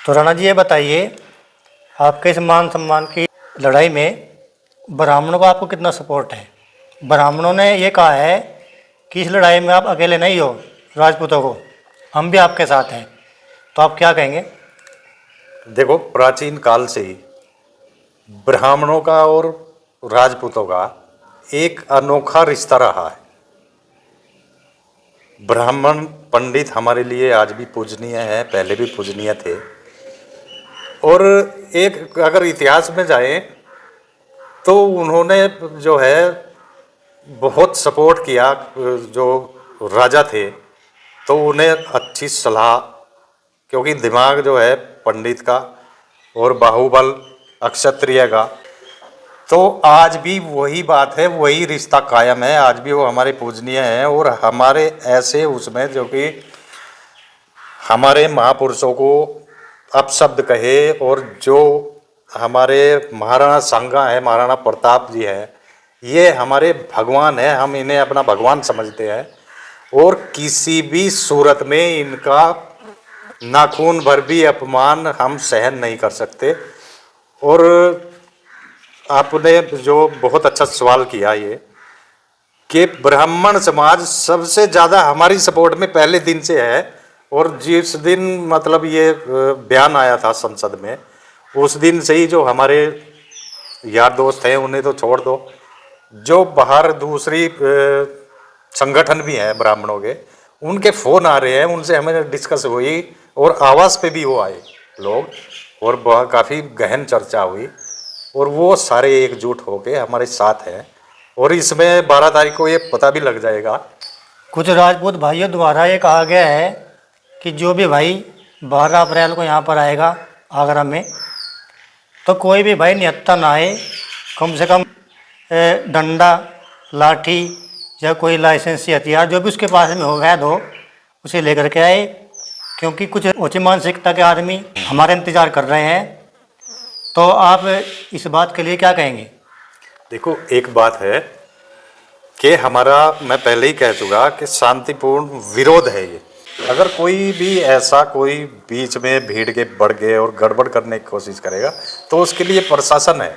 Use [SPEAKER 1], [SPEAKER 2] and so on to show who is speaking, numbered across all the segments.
[SPEAKER 1] तो राणा जी ये बताइए, आपके इस मान सम्मान की लड़ाई में ब्राह्मणों का आपको कितना सपोर्ट है? ब्राह्मणों ने ये कहा है कि इस लड़ाई में आप अकेले नहीं हो, राजपूतों को हम भी आपके साथ हैं, तो आप क्या कहेंगे?
[SPEAKER 2] देखो, प्राचीन काल से ही ब्राह्मणों का और राजपूतों का एक अनोखा रिश्ता रहा है। ब्राह्मण पंडित हमारे लिए आज भी पूजनीय है, पहले भी पूजनीय थे। और एक अगर इतिहास में जाएं तो उन्होंने जो है बहुत सपोर्ट किया। जो राजा थे तो उन्हें अच्छी सलाह, क्योंकि दिमाग जो है पंडित का और बाहुबल अक्षत्रिय का, तो आज भी वही बात है, वही रिश्ता कायम है। आज भी वो हमारे पूजनीय हैं और हमारे ऐसे उसमें जो कि हमारे महापुरुषों को अपशब्द कहे, और जो हमारे महाराणा सांगा है, महाराणा प्रताप जी है, ये हमारे भगवान है। हम इन्हें अपना भगवान समझते हैं और किसी भी सूरत में इनका नाखून भर भी अपमान हम सहन नहीं कर सकते। और आपने जो बहुत अच्छा सवाल किया ये कि ब्राह्मण समाज सबसे ज़्यादा हमारी सपोर्ट में पहले दिन से है। और जिस दिन मतलब ये बयान आया था संसद में, उस दिन से ही जो हमारे यार दोस्त हैं उन्हें तो छोड़ दो, जो बाहर दूसरी संगठन भी हैं ब्राह्मणों के, उनके फ़ोन आ रहे हैं, उनसे हमें डिस्कस हुई और आवाज़ पे भी वो आए लोग, और काफ़ी गहन चर्चा हुई और वो सारे एकजुट होके हमारे साथ हैं। और इसमें 12 तारीख को ये पता भी लग जाएगा।
[SPEAKER 1] कुछ राजपूत भाइयों द्वारा ये कहा गया है कि जो भी भाई 12 अप्रैल को यहाँ पर आएगा आगरा में, तो कोई भी भाई निहत्था ना आए, कम से कम डंडा, लाठी या कोई लाइसेंसी हथियार जो भी उसके पास में हो गया हो उसे लेकर के आए, क्योंकि कुछ ऊंची मानसिकता के आदमी हमारे इंतज़ार कर रहे हैं। तो आप इस बात के लिए क्या कहेंगे?
[SPEAKER 2] देखो, एक बात है कि हमारा, मैं पहले ही कह चुका कि शांतिपूर्ण विरोध है ये। अगर कोई भी ऐसा कोई बीच में भीड़ के बढ़ गए और गड़बड़ करने की कोशिश करेगा तो उसके लिए प्रशासन है।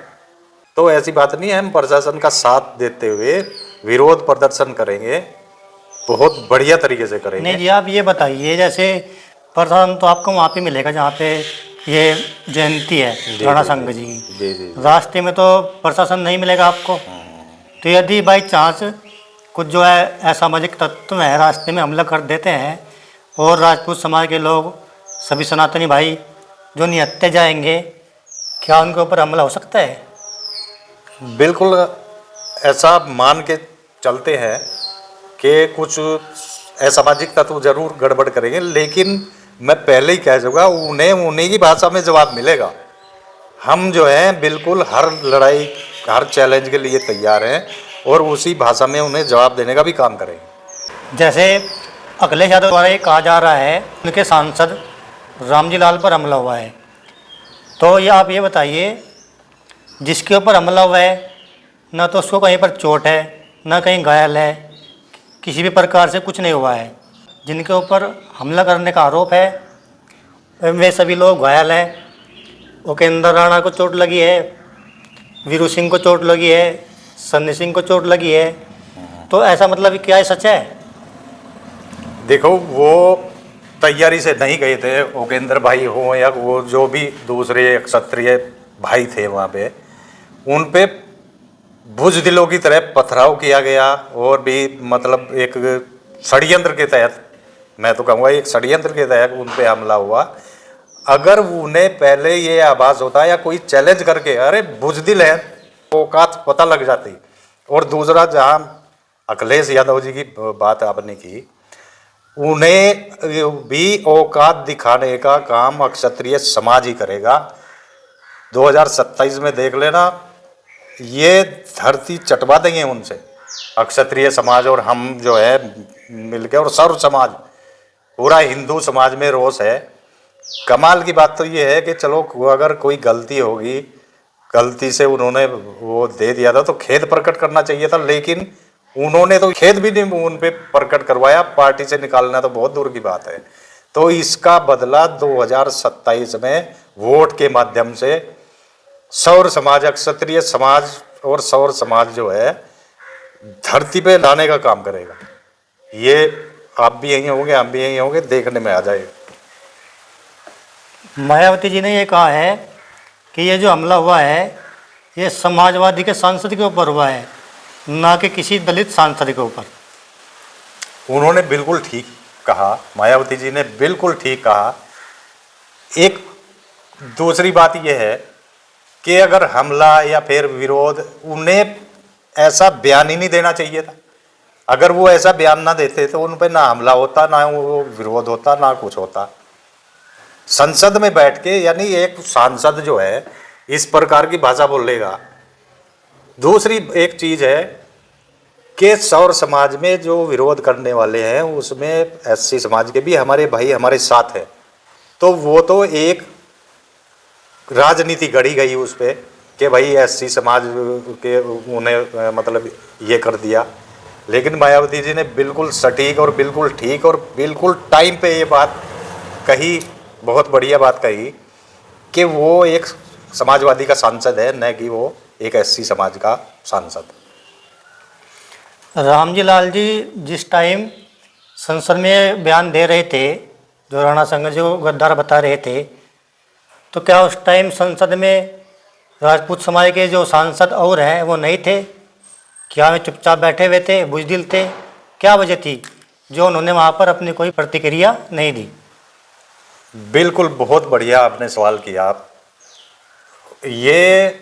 [SPEAKER 2] तो ऐसी बात नहीं है, हम प्रशासन का साथ देते हुए विरोध प्रदर्शन करेंगे, बहुत बढ़िया तरीके से करेंगे।
[SPEAKER 1] नहीं जी, आप ये बताइए, जैसे प्रशासन तो आपको वहाँ पे मिलेगा जहाँ पे ये जयंती है राणा संघ जी की, रास्ते में तो प्रशासन नहीं मिलेगा आपको। तो यदि बाई चांस कुछ जो है असामाजिक तत्व है रास्ते में हमला कर देते हैं और राजपूत समाज के लोग, सभी सनातनी भाई जो निहत्थे जाएंगे, क्या उनके ऊपर हमला हो सकता है?
[SPEAKER 2] बिल्कुल ऐसा मान के चलते हैं कि कुछ असामाजिक तत्व जरूर गड़बड़ करेंगे, लेकिन मैं पहले ही कह चुका, उन्हें उन्हीं की भाषा में जवाब मिलेगा। हम जो है बिल्कुल हर लड़ाई, हर चैलेंज के लिए तैयार हैं और उसी भाषा में उन्हें जवाब देने का भी काम करेंगे।
[SPEAKER 1] जैसे अखिलेश यादव द्वारा ये कहा जा रहा है उनके सांसद रामजी लाल पर हमला हुआ है, तो ये आप ये बताइए, जिसके ऊपर हमला हुआ है ना तो उसको कहीं पर चोट है, ना कहीं घायल है, किसी भी प्रकार से कुछ नहीं हुआ है। जिनके ऊपर हमला करने का आरोप है वे सभी लोग घायल हैं। उपेंद्र राणा को चोट लगी है, वीरू सिंह को चोट लगी है, सन्नी सिंह को चोट लगी है। तो ऐसा मतलब क्या है, सच है?
[SPEAKER 2] देखो, वो तैयारी से नहीं गए थे, उपेंद्र भाई हो या वो जो भी दूसरे क्षत्रिय भाई थे वहाँ पे, उन पे बुजदिलों की तरह पथराव किया गया और भी मतलब एक षड्यंत्र के तहत, मैं तो कहूँगा एक षड्यंत्र के तहत उन पे हमला हुआ। अगर उन्हें पहले ये आभास होता या कोई चैलेंज करके अरे बुजदिल है, औकात पता लग जाती। और दूसरा, जहाँ अखिलेश यादव जी की बात आपने की, उन्हें भी औकात दिखाने का काम क्षत्रिय समाज ही करेगा। 2027 में देख लेना, ये धरती चटवा देंगे उनसे क्षत्रिय समाज और हम जो है मिलके, और सर्व समाज, पूरा हिंदू समाज में रोष है। कमाल की बात तो ये है कि चलो अगर कोई गलती होगी, गलती से उन्होंने वो दे दिया था तो खेद प्रकट करना चाहिए था, लेकिन उन्होंने तो खेद भी नहीं उन पे प्रकट करवाया। पार्टी से निकालना तो बहुत दूर की बात है। तो इसका बदला 2027 में वोट के माध्यम से सौर समाज, क्षत्रिय समाज और सौर समाज जो है धरती पे लाने का काम करेगा। ये आप भी यहीं होंगे, हम भी यहीं होंगे, देखने में आ जाएगा।
[SPEAKER 1] मायावती जी ने ये कहा है कि ये जो हमला हुआ है ये समाजवादी के सांसद के ऊपर हुआ है, ना कि किसी दलित सांसद के ऊपर।
[SPEAKER 2] उन्होंने बिल्कुल ठीक कहा, मायावती जी ने बिल्कुल ठीक कहा। एक दूसरी बात यह है कि अगर हमला या फिर विरोध, उन्हें ऐसा बयान ही नहीं देना चाहिए था। अगर वो ऐसा बयान ना देते तो उन पर ना हमला होता, ना वो विरोध होता, ना कुछ होता। संसद में बैठ के, यानी एक सांसद जो है इस प्रकार की भाषा बोलेगा। दूसरी एक चीज है कि सौर समाज में जो विरोध करने वाले हैं उसमें एससी समाज के भी हमारे भाई हमारे साथ हैं, तो वो तो एक राजनीति गढ़ी गई उस पर कि भाई एससी समाज के उन्हें मतलब ये कर दिया। लेकिन मायावती जी ने बिल्कुल सटीक और बिल्कुल ठीक और बिल्कुल टाइम पे ये बात कही, बहुत बढ़िया बात कही कि वो एक समाजवादी का सांसद है, न कि वो एक एससी समाज का सांसद।
[SPEAKER 1] रामजी लाल जी जिस टाइम संसद में बयान दे रहे थे, जो राणा संघ जी को गद्दार बता रहे थे, तो क्या उस टाइम संसद में राजपूत समाज के जो सांसद और हैं वो नहीं थे? क्या वे चुपचाप बैठे हुए थे, बुजदिल थे? क्या वजह थी जो उन्होंने वहाँ पर अपनी कोई प्रतिक्रिया नहीं दी?
[SPEAKER 2] बिल्कुल, बहुत बढ़िया आपने सवाल किया। आप ये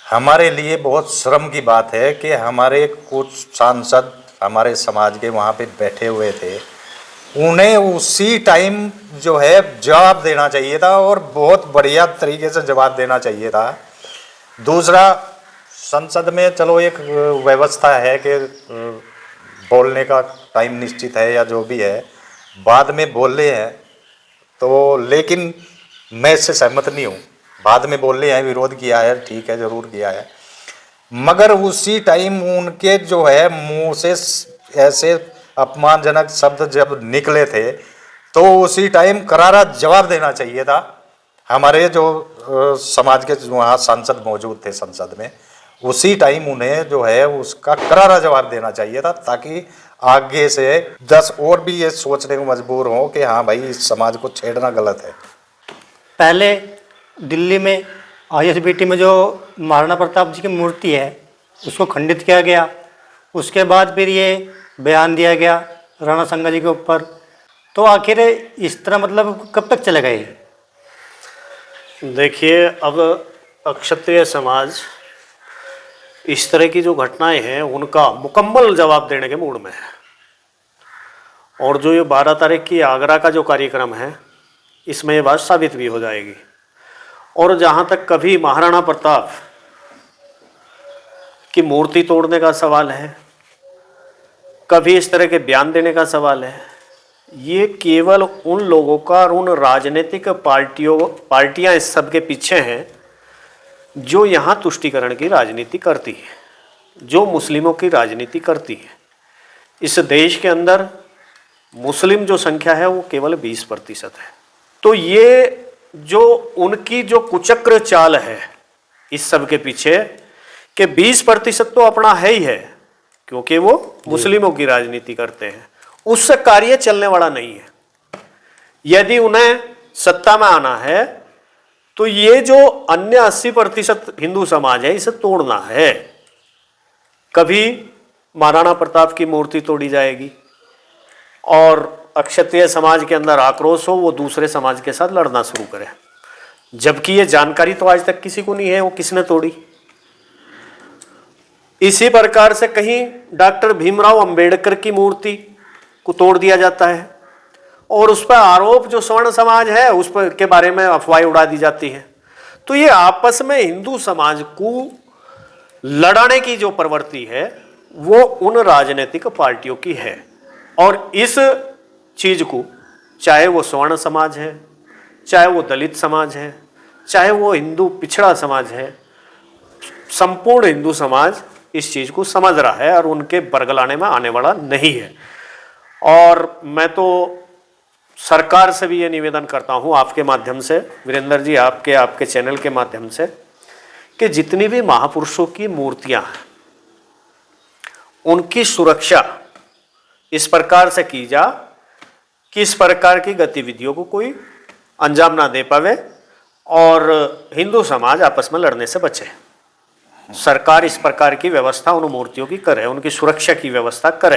[SPEAKER 2] हमारे लिए बहुत शर्म की बात है कि हमारे कुछ सांसद हमारे समाज के वहाँ पे बैठे हुए थे, उन्हें उसी टाइम जो है जवाब देना चाहिए था और बहुत बढ़िया तरीके से जवाब देना चाहिए था। दूसरा, संसद में चलो एक व्यवस्था है कि बोलने का टाइम निश्चित है या जो भी है, बाद में बोल रहे हैं तो, लेकिन मैं इससे सहमत नहीं हूँ। बाद में बोल रहे हैं, विरोध किया है, ठीक है, जरूर किया है, मगर उसी टाइम उनके जो है मुंह से ऐसे अपमानजनक शब्द जब निकले थे तो उसी टाइम करारा जवाब देना चाहिए था। हमारे जो समाज के वहाँ सांसद मौजूद थे संसद में, उसी टाइम उन्हें जो है उसका करारा जवाब देना चाहिए था, ताकि आगे से 10 और भी ये सोचने को मजबूर हो कि हाँ भाई, इस समाज को छेड़ना गलत है।
[SPEAKER 1] पहले दिल्ली में ISBT में जो महाराणा प्रताप जी की मूर्ति है उसको खंडित किया गया, उसके बाद फिर ये बयान दिया गया राणा संघ जी के ऊपर। तो आखिर इस तरह मतलब कब तक चलेगा ये?
[SPEAKER 3] देखिए, अब क्षत्रिय समाज इस तरह की जो घटनाएं हैं उनका मुकम्मल जवाब देने के मूड में है। और जो ये 12 तारीख की आगरा का जो कार्यक्रम है, इसमें ये बात साबित भी हो जाएगी। और जहाँ तक कभी महाराणा प्रताप की मूर्ति तोड़ने का सवाल है, कभी इस तरह के बयान देने का सवाल है, ये केवल उन लोगों का और उन राजनीतिक पार्टियां इस सब के पीछे हैं जो यहाँ तुष्टीकरण की राजनीति करती है, जो मुस्लिमों की राजनीति करती है। इस देश के अंदर मुस्लिम जो संख्या है वो केवल 20% है। तो ये जो उनकी जो कुचक्र चाल है इस सब के पीछे, कि 20% तो अपना है ही है, क्योंकि वो मुस्लिमों की राजनीति करते हैं, उससे कार्य चलने वाला नहीं है। यदि उन्हें सत्ता में आना है तो ये जो अन्य 80% हिंदू समाज है इसे तोड़ना है। कभी महाराणा प्रताप की मूर्ति तोड़ी जाएगी और क्षत्रिय समाज के अंदर आक्रोश हो, वो दूसरे समाज के साथ लड़ना शुरू करे, जबकि ये जानकारी तो आज तक किसी को नहीं है वो किसने तोड़ी। इसी प्रकार से कहीं डॉक्टर भीमराव अंबेडकर की मूर्ति को तोड़ दिया जाता है और उस पर आरोप जो स्वर्ण समाज है उस पर के बारे में अफवाहें उड़ा दी जाती है। तो ये आपस में हिंदू समाज को लड़ाने की जो प्रवृत्ति है वो उन राजनीतिक पार्टियों की है। और इस चीज को, चाहे वो स्वर्ण समाज है, चाहे वो दलित समाज है, चाहे वो हिंदू पिछड़ा समाज है, संपूर्ण हिंदू समाज इस चीज को समझ रहा है और उनके बरगलाने में आने वाला नहीं है। और मैं तो सरकार से भी ये निवेदन करता हूँ आपके माध्यम से, वीरेंद्र जी, आपके चैनल के माध्यम से, कि जितनी भी महापुरुषों की मूर्तियां हैं उनकी सुरक्षा इस प्रकार से की जा कि इस प्रकार की गतिविधियों को कोई अंजाम ना दे पावे और हिंदू समाज आपस में लड़ने से बचे। सरकार इस प्रकार की व्यवस्था उन मूर्तियों की करे, उनकी सुरक्षा की व्यवस्था करे।